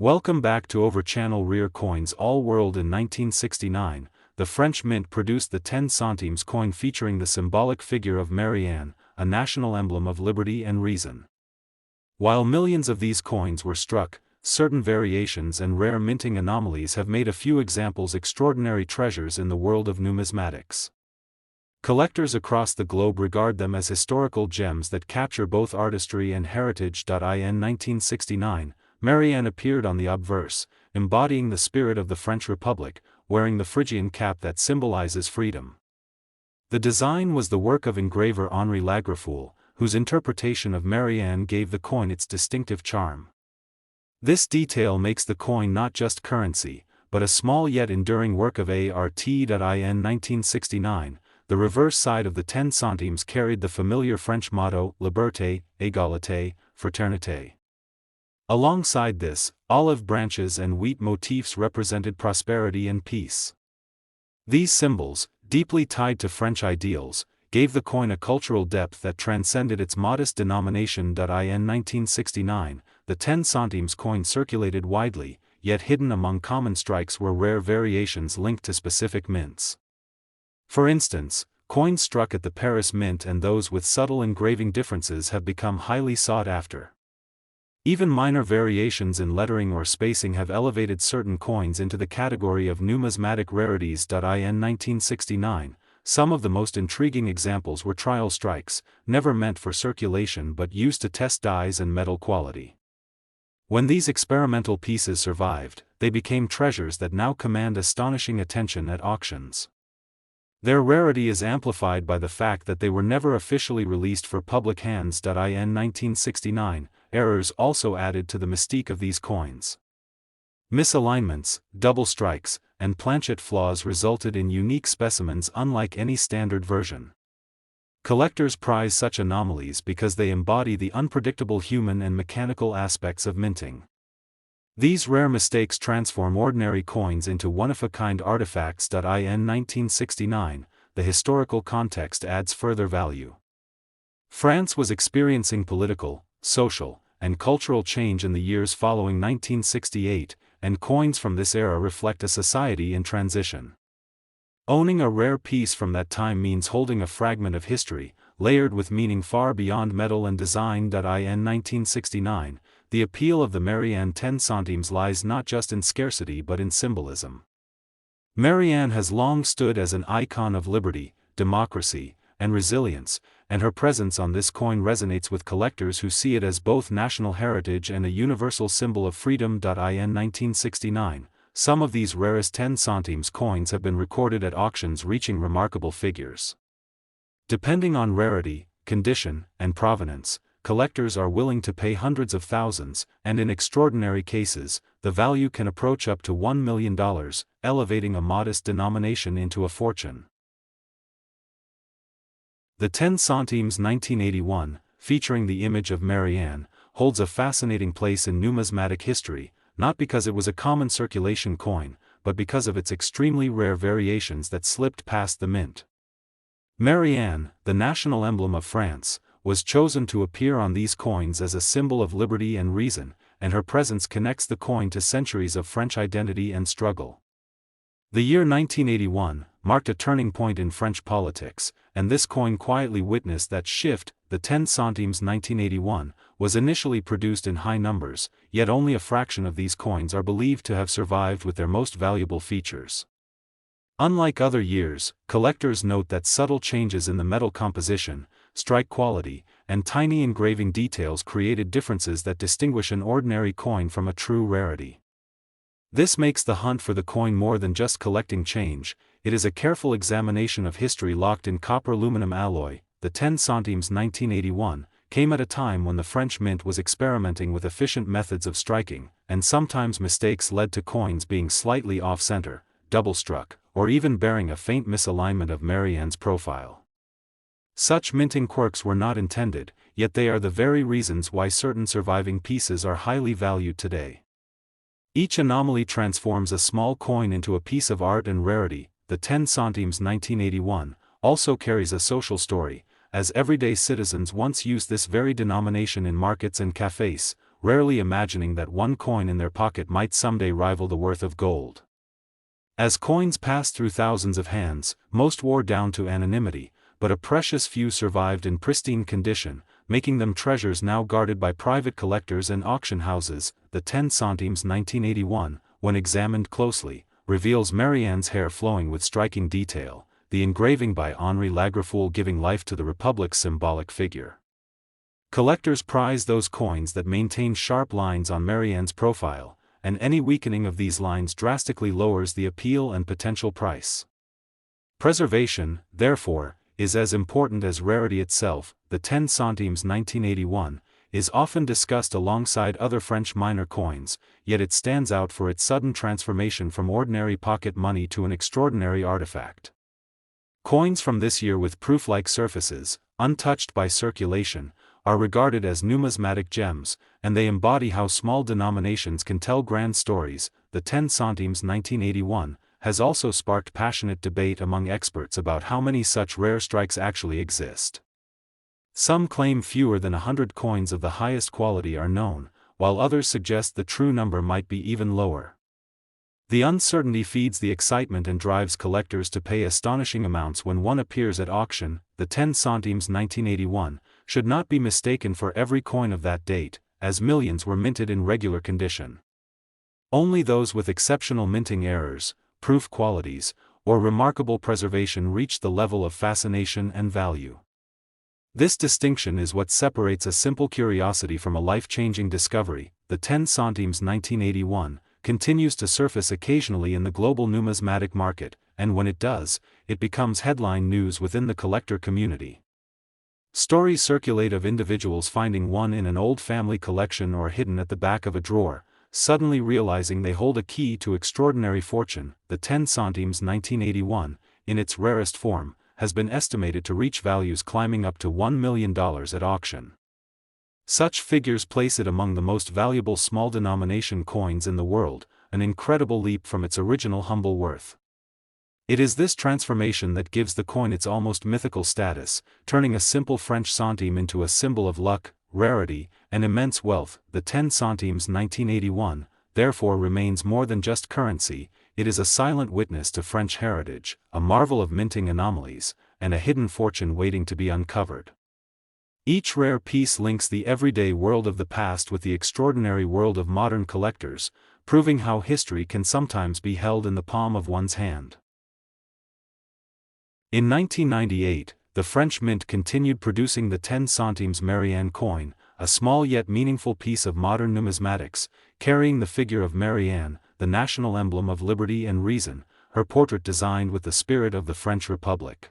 Welcome back to Over Channel Rear Coins All World. In 1969, the French Mint produced the 10 centimes coin featuring the symbolic figure of Marianne, a national emblem of liberty and reason. While millions of these coins were struck, certain variations and rare minting anomalies have made a few examples extraordinary treasures in the world of numismatics. Collectors across the globe regard them as historical gems that capture both artistry and heritage. In 1969, Marianne appeared on the obverse, embodying the spirit of the French Republic, wearing the Phrygian cap that symbolizes freedom. The design was the work of engraver Henri Lagrafoule, whose interpretation of Marianne gave the coin its distinctive charm. This detail makes the coin not just currency, but a small yet enduring work of art. In 1969, the reverse side of the 10 centimes carried the familiar French motto, Liberté, Égalité, Fraternité. Alongside this, olive branches and wheat motifs represented prosperity and peace. These symbols, deeply tied to French ideals, gave the coin a cultural depth that transcended its modest denomination. In 1969, the 10 centimes coin circulated widely, yet hidden among common strikes were rare variations linked to specific mints. For instance, coins struck at the Paris Mint and those with subtle engraving differences have become highly sought after. Even minor variations in lettering or spacing have elevated certain coins into the category of numismatic rarities. In 1969, some of the most intriguing examples were trial strikes, never meant for circulation but used to test dies and metal quality. When these experimental pieces survived, they became treasures that now command astonishing attention at auctions. Their rarity is amplified by the fact that they were never officially released for public hands. In 1969, errors also added to the mystique of these coins. Misalignments, double strikes, and planchet flaws resulted in unique specimens unlike any standard version. Collectors prize such anomalies because they embody the unpredictable human and mechanical aspects of minting. These rare mistakes transform ordinary coins into one-of-a-kind artifacts. In 1969, the historical context adds further value. France was experiencing political, social, and cultural change in the years following 1968, and coins from this era reflect a society in transition. Owning a rare piece from that time means holding a fragment of history, layered with meaning far beyond metal and design. In 1969, the appeal of the Marianne 10 centimes lies not just in scarcity but in symbolism. Marianne has long stood as an icon of liberty, democracy, and resilience, and her presence on this coin resonates with collectors who see it as both national heritage and a universal symbol of freedom. In 1969, some of these rarest 10 centimes coins have been recorded at auctions reaching remarkable figures. Depending on rarity, condition, and provenance, collectors are willing to pay hundreds of thousands, and in extraordinary cases, the value can approach up to $1 million, elevating a modest denomination into a fortune. The 10 centimes 1981, featuring the image of Marianne, holds a fascinating place in numismatic history, not because it was a common circulation coin, but because of its extremely rare variations that slipped past the mint. Marianne, the national emblem of France, was chosen to appear on these coins as a symbol of liberty and reason, and her presence connects the coin to centuries of French identity and struggle. The year 1981 marked a turning point in French politics, and this coin quietly witnessed that shift. The 10 centimes 1981 was initially produced in high numbers, yet only a fraction of these coins are believed to have survived with their most valuable features. Unlike other years, collectors note that subtle changes in the metal composition, strike quality, and tiny engraving details created differences that distinguish an ordinary coin from a true rarity. This makes the hunt for the coin more than just collecting change, it is a careful examination of history locked in copper-aluminum alloy. The 10 centimes 1981 came at a time when the French Mint was experimenting with efficient methods of striking, and sometimes mistakes led to coins being slightly off-center, double-struck, or even bearing a faint misalignment of Marianne's profile. Such minting quirks were not intended, yet they are the very reasons why certain surviving pieces are highly valued today. Each anomaly transforms a small coin into a piece of art and rarity. The 10 centimes 1981 also carries a social story, as everyday citizens once used this very denomination in markets and cafes, rarely imagining that one coin in their pocket might someday rival the worth of gold. As coins passed through thousands of hands, most wore down to anonymity, but a precious few survived in pristine condition, making them treasures now guarded by private collectors and auction houses. The 10 centimes 1981, when examined closely, reveals Marianne's hair flowing with striking detail, the engraving by Henri Lagreffoul giving life to the Republic's symbolic figure. Collectors prize those coins that maintain sharp lines on Marianne's profile, and any weakening of these lines drastically lowers the appeal and potential price. Preservation, therefore, is as important as rarity itself. The 10 centimes 1981 is often discussed alongside other French minor coins, yet it stands out for its sudden transformation from ordinary pocket money to an extraordinary artifact. Coins from this year with proof-like surfaces, untouched by circulation, are regarded as numismatic gems, and they embody how small denominations can tell grand stories. The 10 centimes 1981 has also sparked passionate debate among experts about how many such rare strikes actually exist. Some claim fewer than 100 coins of the highest quality are known, while others suggest the true number might be even lower. The uncertainty feeds the excitement and drives collectors to pay astonishing amounts when one appears at auction. The 10 centimes 1981 should not be mistaken for every coin of that date, as millions were minted in regular condition. Only those with exceptional minting errors, proof qualities, or remarkable preservation reach the level of fascination and value. This distinction is what separates a simple curiosity from a life-changing discovery. The 10 centimes 1981 continues to surface occasionally in the global numismatic market, and when it does, it becomes headline news within the collector community. Stories circulate of individuals finding one in an old family collection or hidden at the back of a drawer, suddenly realizing they hold a key to extraordinary fortune. The 10 centimes 1981, in its rarest form, has been estimated to reach values climbing up to $1 million at auction. Such figures place it among the most valuable small-denomination coins in the world, an incredible leap from its original humble worth. It is this transformation that gives the coin its almost mythical status, turning a simple French centime into a symbol of luck, rarity, and immense wealth. The 10 centimes 1981, therefore, remains more than just currency. It is a silent witness to French heritage, a marvel of minting anomalies, and a hidden fortune waiting to be uncovered. Each rare piece links the everyday world of the past with the extraordinary world of modern collectors, proving how history can sometimes be held in the palm of one's hand. In 1998, the French Mint continued producing the 10 centimes Marianne coin, a small yet meaningful piece of modern numismatics, carrying the figure of Marianne, the national emblem of liberty and reason, her portrait designed with the spirit of the French Republic.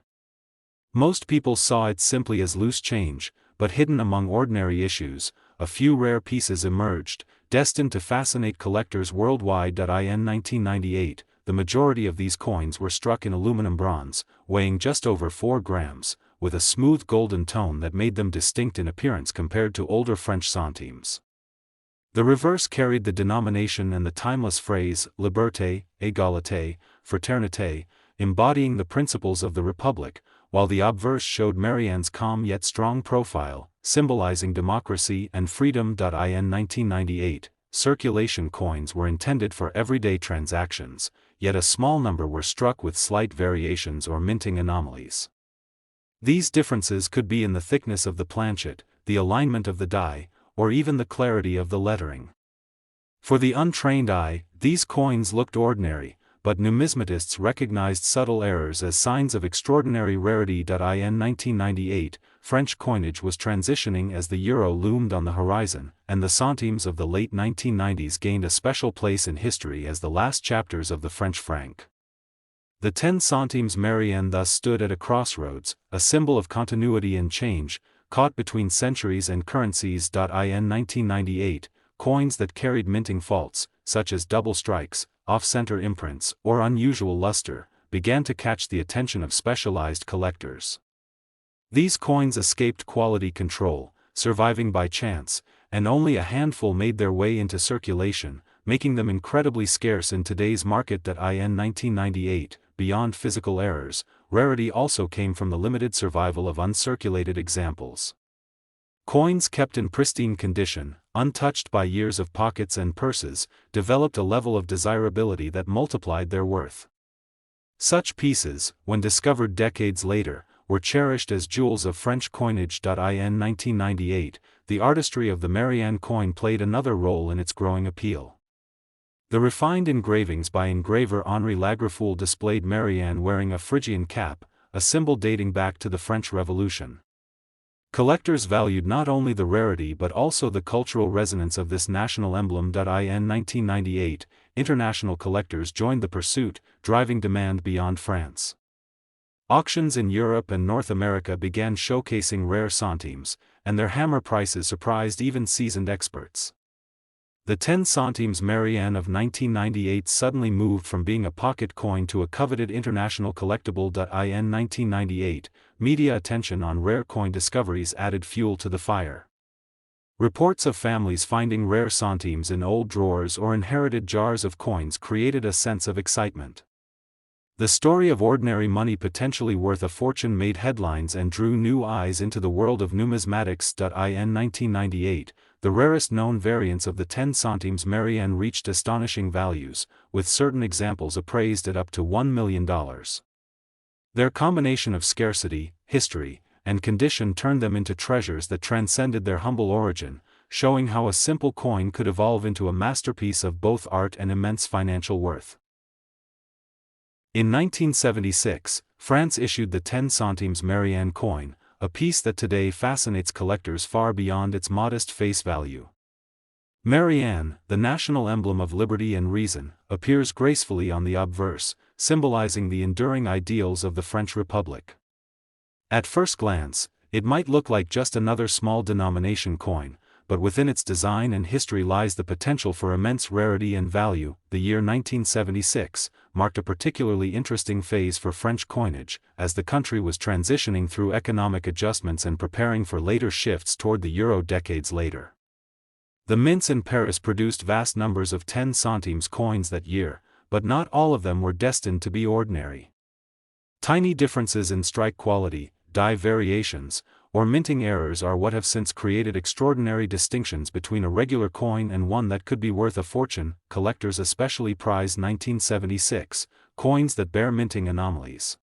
Most people saw it simply as loose change, but hidden among ordinary issues, a few rare pieces emerged, destined to fascinate collectors worldwide. In 1998, the majority of these coins were struck in aluminum bronze, weighing just over 4 grams, with a smooth golden tone that made them distinct in appearance compared to older French centimes. The reverse carried the denomination and the timeless phrase, liberté, égalité, fraternité, embodying the principles of the Republic, while the obverse showed Marianne's calm yet strong profile, symbolizing democracy and freedom. In 1998, circulation coins were intended for everyday transactions, yet a small number were struck with slight variations or minting anomalies. These differences could be in the thickness of the planchet, the alignment of the die, or even the clarity of the lettering. For the untrained eye, these coins looked ordinary, but numismatists recognized subtle errors as signs of extraordinary rarity. In 1998, French coinage was transitioning as the euro loomed on the horizon, and the centimes of the late 1990s gained a special place in history as the last chapters of the French franc. The 10 centimes Marianne thus stood at a crossroads, a symbol of continuity and change, caught between centuries and currencies. In 1998, coins that carried minting faults, such as double strikes, off-center imprints, or unusual luster, began to catch the attention of specialized collectors. These coins escaped quality control, surviving by chance, and only a handful made their way into circulation, making them incredibly scarce in today's market. In 1998, beyond physical errors, rarity also came from the limited survival of uncirculated examples. Coins kept in pristine condition, untouched by years of pockets and purses, developed a level of desirability that multiplied their worth. Such pieces, when discovered decades later, were cherished as jewels of French coinage. In 1998, the artistry of the Marianne coin played another role in its growing appeal. The refined engravings by engraver Henri Lagreffoul displayed Marianne wearing a Phrygian cap, a symbol dating back to the French Revolution. Collectors valued not only the rarity but also the cultural resonance of this national emblem. In 1998, international collectors joined the pursuit, driving demand beyond France. Auctions in Europe and North America began showcasing rare centimes, and their hammer prices surprised even seasoned experts. The 10 centimes Marianne of 1998 suddenly moved from being a pocket coin to a coveted international collectible. In 1998, media attention on rare coin discoveries added fuel to the fire. Reports of families finding rare centimes in old drawers or inherited jars of coins created a sense of excitement. The story of ordinary money potentially worth a fortune made headlines and drew new eyes into the world of numismatics. In 1998, the rarest known variants of the 10 centimes Marianne reached astonishing values, with certain examples appraised at up to $1 million. Their combination of scarcity, history, and condition turned them into treasures that transcended their humble origin, showing how a simple coin could evolve into a masterpiece of both art and immense financial worth. In 1976, France issued the 10 centimes Marianne coin, a piece that today fascinates collectors far beyond its modest face value. Marianne, the national emblem of liberty and reason, appears gracefully on the obverse, symbolizing the enduring ideals of the French Republic. At first glance, it might look like just another small denomination coin, but within its design and history lies the potential for immense rarity and value. The year 1976 marked a particularly interesting phase for French coinage, as the country was transitioning through economic adjustments and preparing for later shifts toward the euro decades later. The mints in Paris produced vast numbers of 10 centimes coins that year, but not all of them were destined to be ordinary. Tiny differences in strike quality, die variations, or minting errors are what have since created extraordinary distinctions between a regular coin and one that could be worth a fortune. Collectors especially prize 1976 coins that bear minting anomalies.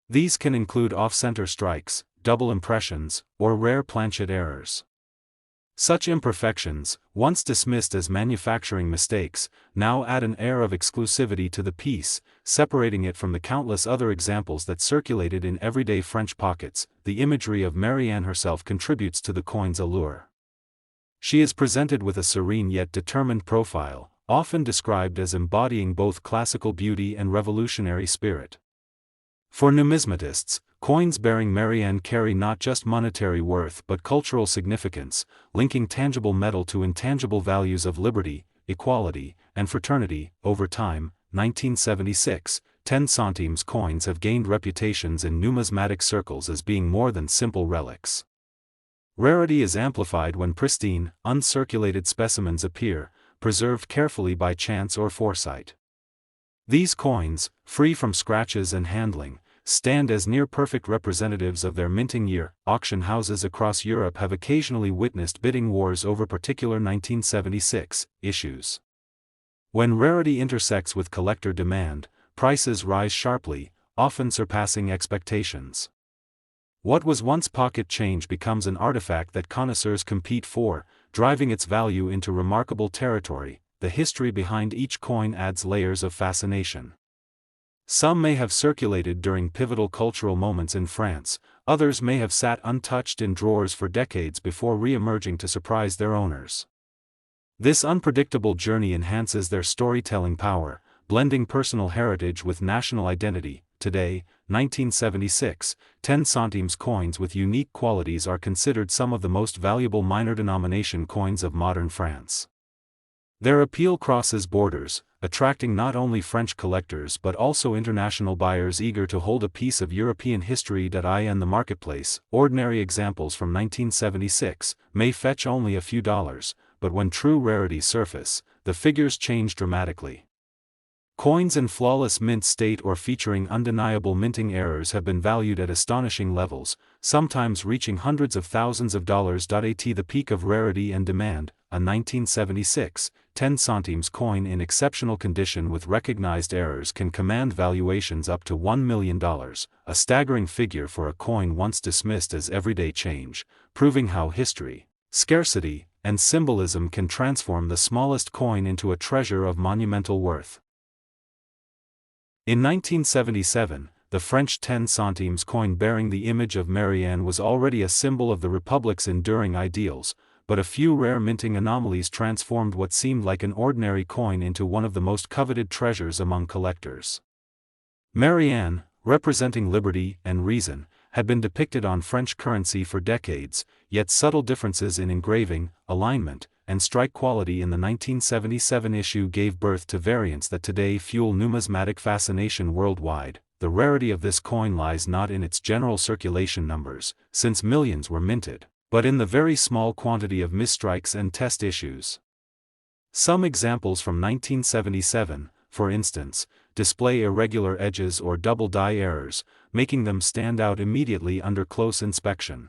These can include off-center strikes, double impressions, or rare planchet errors. Such imperfections, once dismissed as manufacturing mistakes, now add an air of exclusivity to the piece, separating it from the countless other examples that circulated in everyday French pockets. The imagery of Marianne herself contributes to the coin's allure. She is presented with a serene yet determined profile, often described as embodying both classical beauty and revolutionary spirit. For numismatists, coins bearing Marianne carry not just monetary worth but cultural significance, linking tangible metal to intangible values of liberty, equality, and fraternity. Over time, 1976, 10 centimes coins have gained reputations in numismatic circles as being more than simple relics. Rarity is amplified when pristine, uncirculated specimens appear, preserved carefully by chance or foresight. These coins, free from scratches and handling, stand as near-perfect representatives of their minting year. Auction houses across Europe have occasionally witnessed bidding wars over particular 1976 issues. When rarity intersects with collector demand, prices rise sharply, often surpassing expectations. What was once pocket change becomes an artifact that connoisseurs compete for, driving its value into remarkable territory. The history behind each coin adds layers of fascination. Some may have circulated during pivotal cultural moments in France, others may have sat untouched in drawers for decades before re-emerging to surprise their owners. This unpredictable journey enhances their storytelling power, blending personal heritage with national identity. Today, 1976, 10 centimes coins with unique qualities are considered some of the most valuable minor denomination coins of modern France. Their appeal crosses borders, attracting not only French collectors but also international buyers eager to hold a piece of European history. In the marketplace, ordinary examples from 1976 may fetch only a few dollars, but when true rarities surface, the figures change dramatically. Coins in flawless mint state or featuring undeniable minting errors have been valued at astonishing levels, sometimes reaching hundreds of thousands of dollars. At the peak of rarity and demand, a 1976, 10 centimes coin in exceptional condition with recognized errors can command valuations up to $1 million, a staggering figure for a coin once dismissed as everyday change, proving how history, scarcity, and symbolism can transform the smallest coin into a treasure of monumental worth. In 1977, the French 10 centimes coin bearing the image of Marianne was already a symbol of the Republic's enduring ideals, but a few rare minting anomalies transformed what seemed like an ordinary coin into one of the most coveted treasures among collectors. Marianne, representing liberty and reason, had been depicted on French currency for decades, yet subtle differences in engraving, alignment, and strike quality in the 1977 issue gave birth to variants that today fuel numismatic fascination worldwide. The rarity of this coin lies not in its general circulation numbers, since millions were minted, but in the very small quantity of misstrikes and test issues. Some examples from 1977, for instance, display irregular edges or double die errors, making them stand out immediately under close inspection.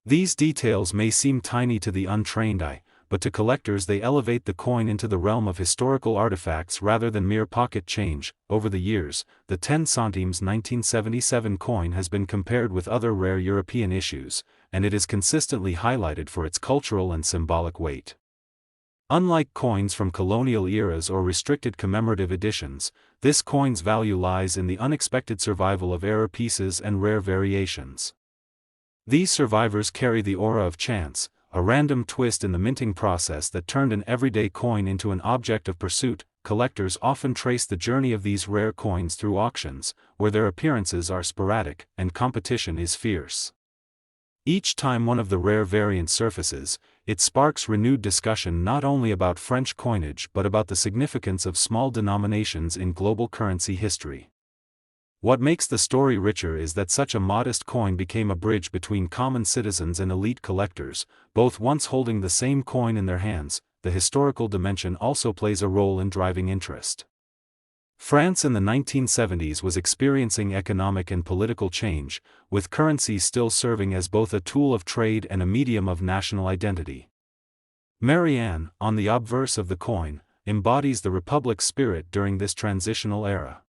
These details may seem tiny to the untrained eye, but to collectors they elevate the coin into the realm of historical artifacts rather than mere pocket change. Over the years, the 10 centimes 1977 coin has been compared with other rare European issues, and it is consistently highlighted for its cultural and symbolic weight. Unlike coins from colonial eras or restricted commemorative editions, this coin's value lies in the unexpected survival of error pieces and rare variations. These survivors carry the aura of chance, a random twist in the minting process that turned an everyday coin into an object of pursuit. Collectors often trace the journey of these rare coins through auctions, where their appearances are sporadic and competition is fierce. Each time one of the rare variants surfaces, it sparks renewed discussion not only about French coinage but about the significance of small denominations in global currency history. What makes the story richer is that such a modest coin became a bridge between common citizens and elite collectors, both once holding the same coin in their hands. The historical dimension also plays a role in driving interest. France in the 1970s was experiencing economic and political change, with currency still serving as both a tool of trade and a medium of national identity. Marianne, on the obverse of the coin, embodies the Republic's spirit during this transitional era.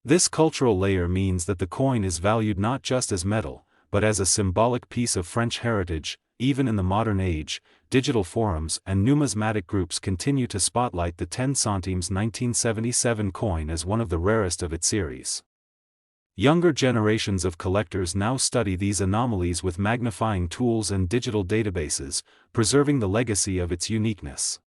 This cultural layer means that the coin is valued not just as metal, but as a symbolic piece of French heritage. Even in the modern age, digital forums and numismatic groups continue to spotlight the 10 centimes 1977 coin as one of the rarest of its series. Younger generations of collectors now study these anomalies with magnifying tools and digital databases, preserving the legacy of its uniqueness.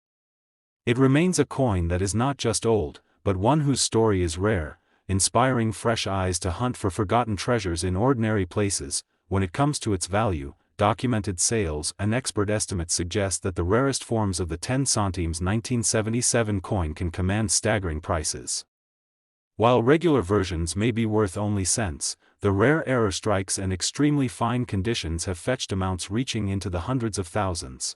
It remains a coin that is not just old, but one whose story is rare, inspiring fresh eyes to hunt for forgotten treasures in ordinary places. When it comes to its value, documented sales and expert estimates suggest that the rarest forms of the 10 centimes 1977 coin can command staggering prices. While regular versions may be worth only cents, the rare error strikes and extremely fine conditions have fetched amounts reaching into the hundreds of thousands.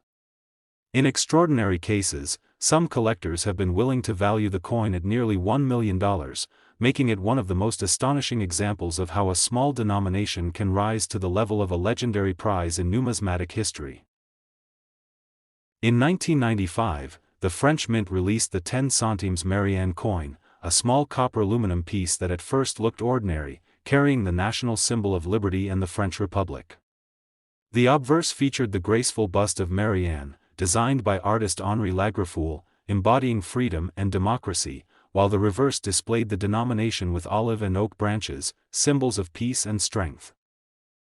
In extraordinary cases, some collectors have been willing to value the coin at nearly $1 million, making it one of the most astonishing examples of how a small denomination can rise to the level of a legendary prize in numismatic history. In 1995, the French Mint released the 10 centimes Marianne coin, a small copper aluminum piece that at first looked ordinary, carrying the national symbol of liberty and the French Republic. The obverse featured the graceful bust of Marianne, designed by artist Henri Lagrefoule, embodying freedom and democracy, while the reverse displayed the denomination with olive and oak branches, symbols of peace and strength.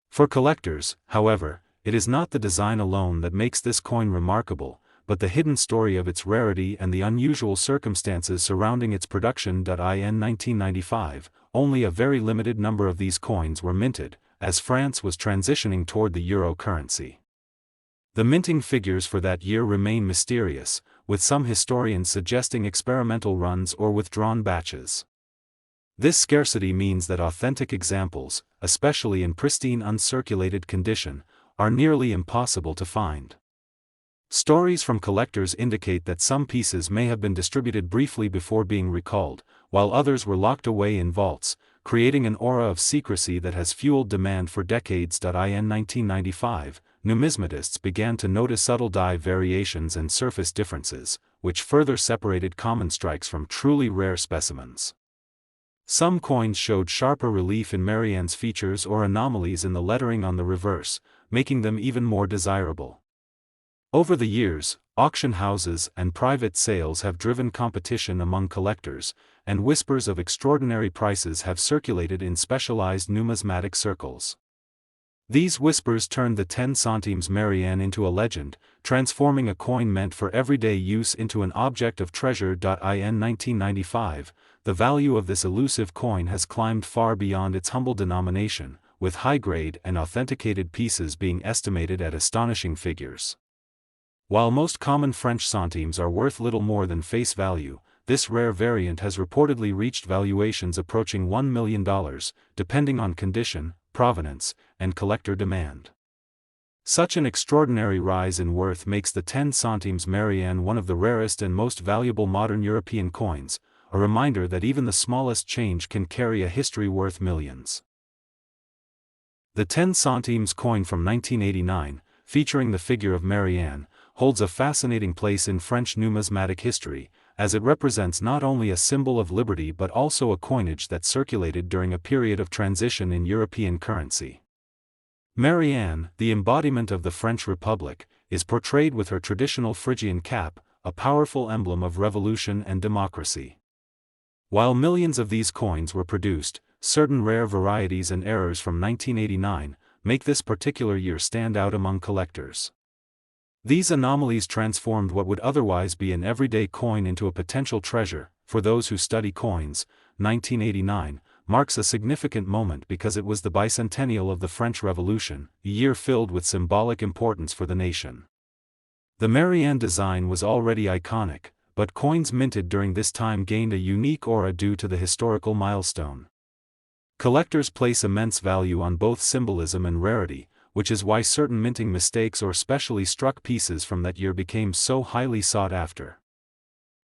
For collectors, however, it is not the design alone that makes this coin remarkable, but the hidden story of its rarity and the unusual circumstances surrounding its production. In 1995, only a very limited number of these coins were minted, as France was transitioning toward the euro currency. The minting figures for that year remain mysterious, with some historians suggesting experimental runs or withdrawn batches. This scarcity means that authentic examples, especially in pristine uncirculated condition, are nearly impossible to find. Stories from collectors indicate that some pieces may have been distributed briefly before being recalled, while others were locked away in vaults, creating an aura of secrecy that has fueled demand for decades. In 1995, numismatists began to notice subtle die variations and surface differences, which further separated common strikes from truly rare specimens. Some coins showed sharper relief in Marianne's features or anomalies in the lettering on the reverse, making them even more desirable. Over the years, auction houses and private sales have driven competition among collectors, and whispers of extraordinary prices have circulated in specialized numismatic circles. These whispers turned the 10 centimes Marianne into a legend, transforming a coin meant for everyday use into an object of treasure. In 1995, the value of this elusive coin has climbed far beyond its humble denomination, with high-grade and authenticated pieces being estimated at astonishing figures. While most common French centimes are worth little more than face value, this rare variant has reportedly reached valuations approaching $1 million, depending on condition, provenance, and collector demand. Such an extraordinary rise in worth makes the 10 centimes Marianne one of the rarest and most valuable modern European coins, a reminder that even the smallest change can carry a history worth millions. The 10 centimes coin from 1989, featuring the figure of Marianne, holds a fascinating place in French numismatic history, as it represents not only a symbol of liberty but also a coinage that circulated during a period of transition in European currency. Marianne, the embodiment of the French Republic, is portrayed with her traditional Phrygian cap, a powerful emblem of revolution and democracy. While millions of these coins were produced, certain rare varieties and errors from 1989 make this particular year stand out among collectors. These anomalies transformed what would otherwise be an everyday coin into a potential treasure. For those who study coins, 1989 marks a significant moment because it was the bicentennial of the French Revolution, a year filled with symbolic importance for the nation. The Marianne design was already iconic, but coins minted during this time gained a unique aura due to the historical milestone. Collectors place immense value on both symbolism and rarity, which is why certain minting mistakes or specially struck pieces from that year became so highly sought after.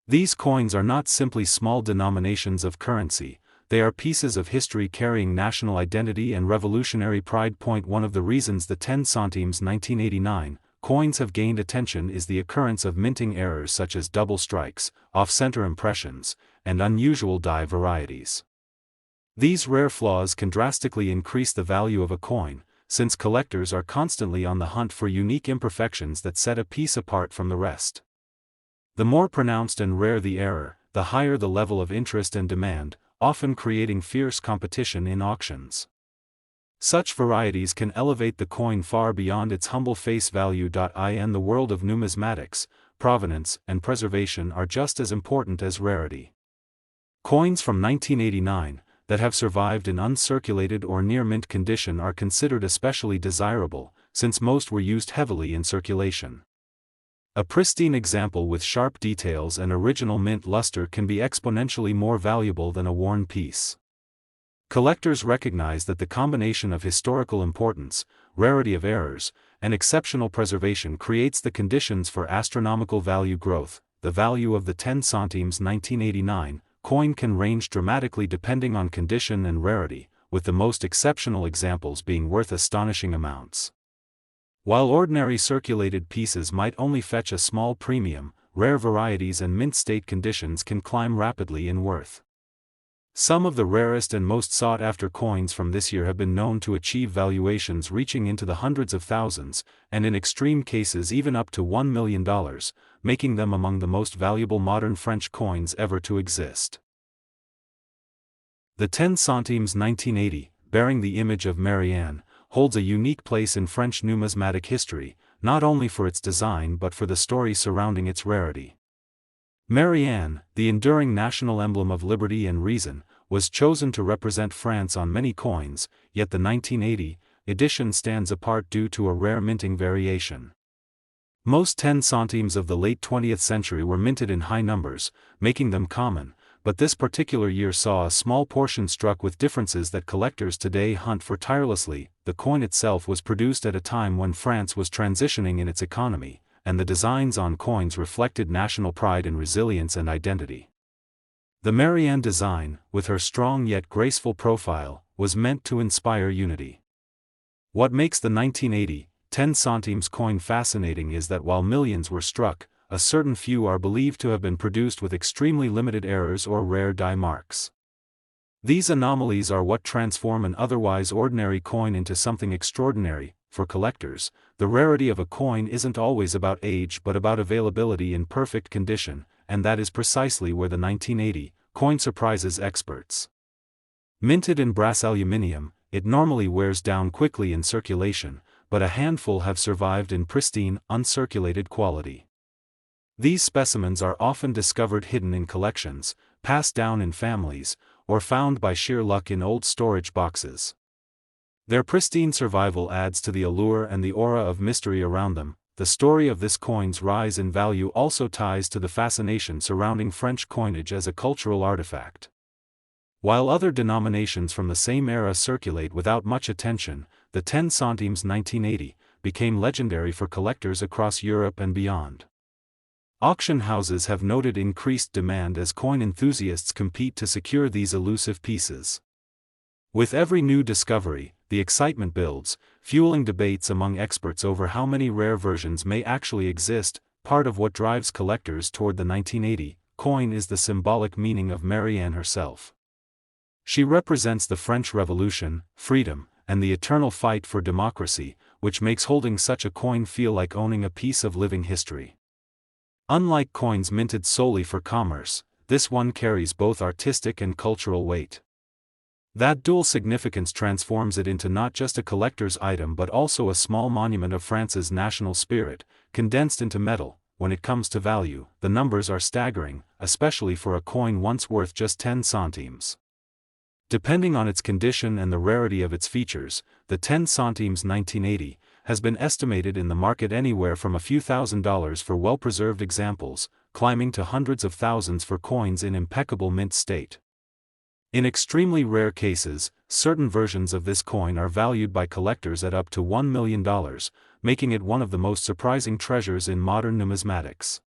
These coins are not simply small denominations of currency, they are pieces of history carrying national identity and revolutionary pride. One of the reasons the 10 centimes 1989 coins have gained attention is the occurrence of minting errors such as double strikes, off-center impressions, and unusual die varieties. These rare flaws can drastically increase the value of a coin, since collectors are constantly on the hunt for unique imperfections that set a piece apart from the rest. The more pronounced and rare the error, the higher the level of interest and demand, often creating fierce competition in auctions. Such varieties can elevate the coin far beyond its humble face value. In the world of numismatics, provenance and preservation are just as important as rarity. Coins from 1989, that have survived in uncirculated or near-mint condition are considered especially desirable, since most were used heavily in circulation. A pristine example with sharp details and original mint luster can be exponentially more valuable than a worn piece. Collectors recognize that the combination of historical importance, rarity of errors, and exceptional preservation creates the conditions for astronomical value growth. The value of the 10 centimes 1989 coin can range dramatically depending on condition and rarity, with the most exceptional examples being worth astonishing amounts. While ordinary circulated pieces might only fetch a small premium, rare varieties and mint state conditions can climb rapidly in worth. Some of the rarest and most sought-after coins from this year have been known to achieve valuations reaching into the hundreds of thousands, and in extreme cases even up to $1 million, making them among the most valuable modern French coins ever to exist. The 10 centimes 1980, bearing the image of Marianne, holds a unique place in French numismatic history, not only for its design but for the story surrounding its rarity. Marianne, the enduring national emblem of liberty and reason, was chosen to represent France on many coins, yet the 1980 edition stands apart due to a rare minting variation. Most 10 centimes of the late 20th century were minted in high numbers, making them common, but this particular year saw a small portion struck with differences that collectors today hunt for tirelessly. The coin itself was produced at a time when France was transitioning in its economy, and the designs on coins reflected national pride and resilience and identity. The Marianne design, with her strong yet graceful profile, was meant to inspire unity. What makes the 1980 10 centimes coin fascinating is that while millions were struck, a certain few are believed to have been produced with extremely limited errors or rare die marks. These anomalies are what transform an otherwise ordinary coin into something extraordinary. For collectors, the rarity of a coin isn't always about age but about availability in perfect condition, and that is precisely where the 1980 coin surprises experts. Minted in brass aluminium, it normally wears down quickly in circulation, but a handful have survived in pristine, uncirculated quality. These specimens are often discovered hidden in collections, passed down in families, or found by sheer luck in old storage boxes. Their pristine survival adds to the allure and the aura of mystery around them. The story of this coin's rise in value also ties to the fascination surrounding French coinage as a cultural artifact. While other denominations from the same era circulate without much attention, the 10 centimes 1980 became legendary for collectors across Europe and beyond. Auction houses have noted increased demand as coin enthusiasts compete to secure these elusive pieces. With every new discovery, the excitement builds, fueling debates among experts over how many rare versions may actually exist. Part of what drives collectors toward the 1980 coin is the symbolic meaning of Marianne herself. She represents the French Revolution, freedom, and the eternal fight for democracy, which makes holding such a coin feel like owning a piece of living history. Unlike coins minted solely for commerce, this one carries both artistic and cultural weight. That dual significance transforms it into not just a collector's item but also a small monument of France's national spirit, condensed into metal. When it comes to value, the numbers are staggering, especially for a coin once worth just 10 centimes. Depending on its condition and the rarity of its features, the 10 centimes 1980 has been estimated in the market anywhere from a few $1,000s for well-preserved examples, climbing to hundreds of thousands for coins in impeccable mint state. In extremely rare cases, certain versions of this coin are valued by collectors at up to $1 million, making it one of the most surprising treasures in modern numismatics.